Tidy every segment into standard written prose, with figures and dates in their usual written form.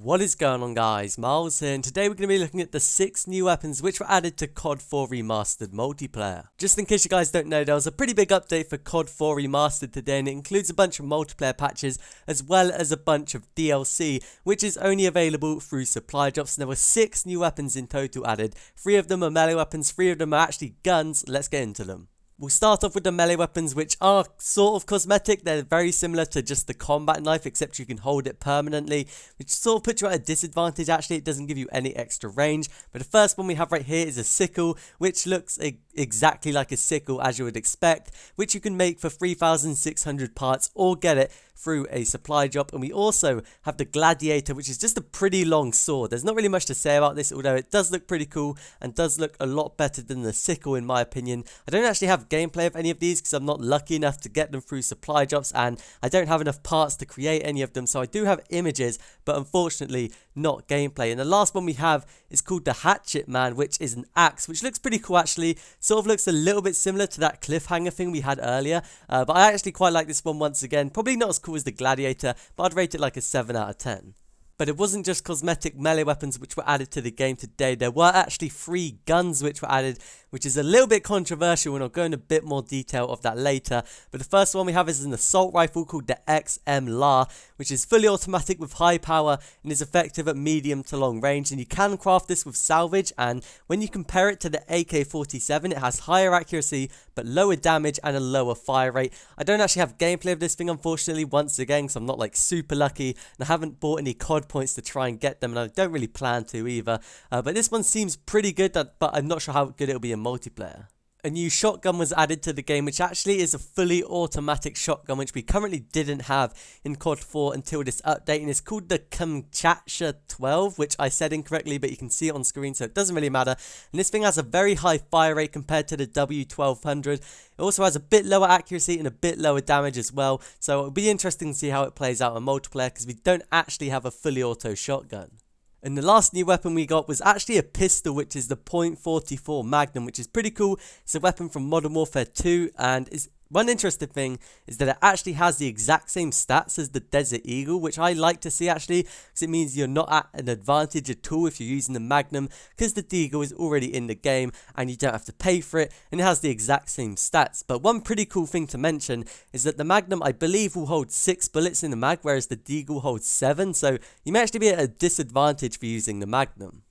What is going on, guys? Miles here, and today we're going to be looking at the 6 new weapons which were added to CoD4 Remastered multiplayer. Just in case you guys don't know, there was a pretty big update for CoD4 Remastered today, and it includes a bunch of multiplayer patches as well as a bunch of DLC, which is only available through supply drops. And there were 6 new weapons in total added. 3 of them are melee weapons, 3 of them are actually guns. Let's get into them. We'll start off with the melee weapons, which are sort of cosmetic. They're very similar to just the combat knife, except you can hold it permanently, which sort of puts you at a disadvantage. Actually, it doesn't give you any extra range. But the first one we have right here is a sickle, which looks exactly like a sickle as you would expect, which you can make for 3,600 parts or get it through a supply drop. And we also have the gladiator, which is just a pretty long sword. There's not really much to say about this, although it does look pretty cool and does look a lot better than the sickle in my opinion. I don't actually have gameplay of any of these because I'm not lucky enough to get them through supply drops, and I don't have enough parts to create any of them. So I do have images, but unfortunately not gameplay. And the last one we have is called the hatchet man, which is an axe, which looks pretty cool actually. Sort of looks a little bit similar to that cliffhanger thing we had earlier, but I actually quite like this one once again. Probably not as cool as the gladiator, but I'd rate it like a 7 out of 10. But it wasn't just cosmetic melee weapons which were added to the game today. There were actually 3 guns which were added, which is a little bit controversial, and I'll go into a bit more detail of that later. But the first one we have is an assault rifle called the xm-lar, which is fully automatic with high power and is effective at medium to long range. And you can craft this with salvage, and when you compare it to the AK-47, it has higher accuracy but lower damage and a lower fire rate. I don't actually have gameplay of this thing, unfortunately, once again, because I'm not like super lucky, and I haven't bought any COD points to try and get them, and I don't really plan to either. But this one seems pretty good, but I'm not sure how good it'll be in multiplayer. A new shotgun was added to the game, which actually is a fully automatic shotgun, which we currently didn't have in COD 4 until this update, and it's called the Kamchatka 12, which I said incorrectly, but you can see it on screen, so it doesn't really matter. And this thing has a very high fire rate compared to the W1200. It also has a bit lower accuracy and a bit lower damage as well, so it'll be interesting to see how it plays out in multiplayer, because we don't actually have a fully auto shotgun. And the last new weapon we got was actually a pistol, which is the .44 Magnum, which is pretty cool. It's a weapon from Modern Warfare 2, and one interesting thing is that it actually has the exact same stats as the Desert Eagle, which I like to see actually, because it means you're not at an advantage at all if you're using the Magnum, because the Deagle is already in the game and you don't have to pay for it, and it has the exact same stats. But one pretty cool thing to mention is that the Magnum, I believe, will hold 6 bullets in the mag, whereas the Deagle holds 7, so you may actually be at a disadvantage for using the Magnum.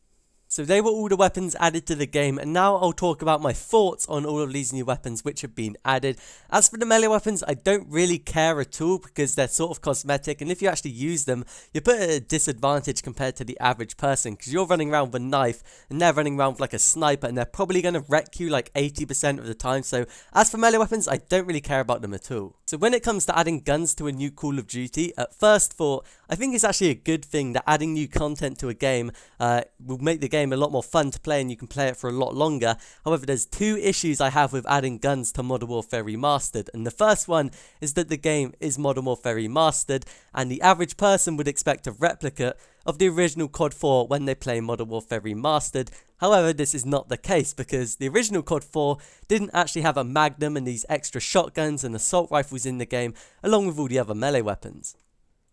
So they were all the weapons added to the game, and now I'll talk about my thoughts on all of these new weapons which have been added. As for the melee weapons, I don't really care at all because they're sort of cosmetic, and if you actually use them, you're put at a disadvantage compared to the average person, because you're running around with a knife and they're running around with like a sniper, and they're probably going to wreck you like 80% of the time. So as for melee weapons, I don't really care about them at all. So when it comes to adding guns to a new Call of Duty, at first thought, I think it's actually a good thing that adding new content to a game will make the game a lot more fun to play, and you can play it for a lot longer. However, there's 2 issues I have with adding guns to Modern Warfare Remastered, and the first one is that the game is Modern Warfare Remastered, and the average person would expect a replicate of the original COD 4 when they play Modern Warfare Remastered. However, this is not the case, because the original COD 4 didn't actually have a Magnum and these extra shotguns and assault rifles in the game, along with all the other melee weapons.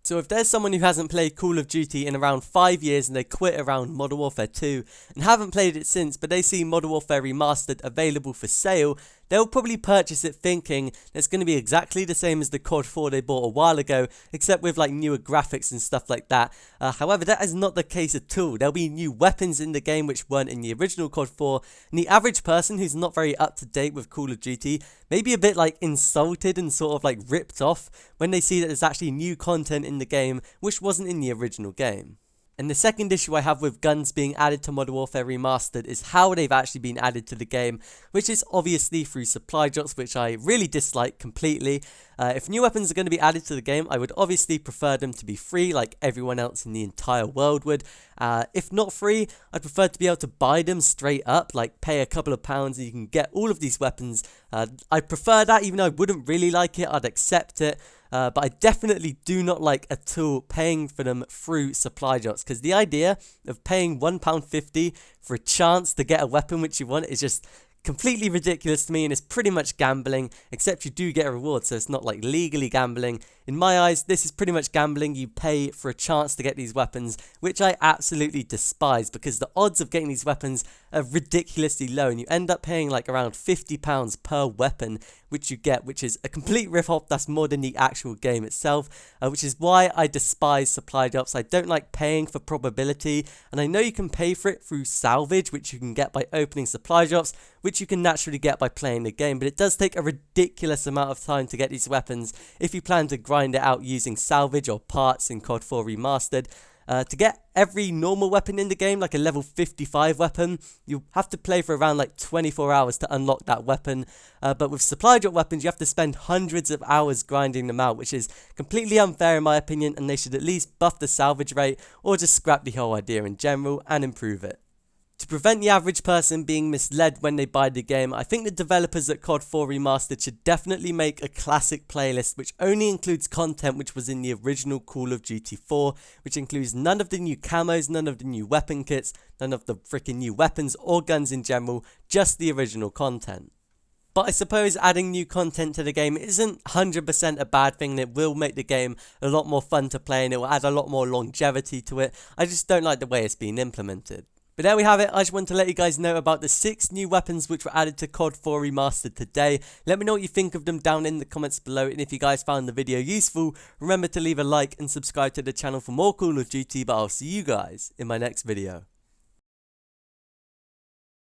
So if there's someone who hasn't played Call of Duty in around 5 years and they quit around Modern Warfare 2 and haven't played it since, but they see Modern Warfare Remastered available for sale, they'll probably purchase it thinking it's going to be exactly the same as the COD 4 they bought a while ago, except with like newer graphics and stuff like that. However, that is not the case at all. There'll be new weapons in the game which weren't in the original COD 4, and the average person who's not very up to date with Call of Duty may be a bit like insulted and sort of like ripped off when they see that there's actually new content in the game which wasn't in the original game. And the second issue I have with guns being added to Modern Warfare Remastered is how they've actually been added to the game, which is obviously through supply drops, which I really dislike completely. If new weapons are going to be added to the game, I would obviously prefer them to be free like everyone else in the entire world would. If not free, I'd prefer to be able to buy them straight up, like pay a couple of pounds and you can get all of these weapons. I prefer that, even though I wouldn't really like it, I'd accept it. But I definitely do not like at all paying for them through supply drops, because the idea of paying £1.50 for a chance to get a weapon which you want is just completely ridiculous to me, and it's pretty much gambling, except you do get a reward, so it's not like legally gambling. In my eyes, this is pretty much gambling. You pay for a chance to get these weapons, which I absolutely despise, because the odds of getting these weapons are ridiculously low, and you end up paying like around £50 per weapon which you get, which is a complete rip-off. That's more than the actual game itself, which is why I despise supply drops. I don't like paying for probability, and I know you can pay for it through salvage, which you can get by opening supply drops, which you can naturally get by playing the game, but it does take a ridiculous amount of time to get these weapons if you plan to grind it out using salvage or parts in CoD4 Remastered. To get every normal weapon in the game, like a level 55 weapon, you have to play for around like 24 hours to unlock that weapon. But with supply drop weapons, you have to spend hundreds of hours grinding them out, which is completely unfair in my opinion, and they should at least buff the salvage rate or just scrap the whole idea in general and improve it. To prevent the average person being misled when they buy the game, I think the developers at CoD4 Remastered should definitely make a classic playlist which only includes content which was in the original Call of Duty 4, which includes none of the new camos, none of the new weapon kits, none of the freaking new weapons or guns in general, just the original content. But I suppose adding new content to the game isn't 100% a bad thing, and it will make the game a lot more fun to play and it will add a lot more longevity to it. I just don't like the way it's been implemented. But there we have it. I just wanted to let you guys know about the 6 new weapons which were added to CoD4 Remastered today. Let me know what you think of them down in the comments below, and if you guys found the video useful, remember to leave a like and subscribe to the channel for more Call of Duty, but I'll see you guys in my next video.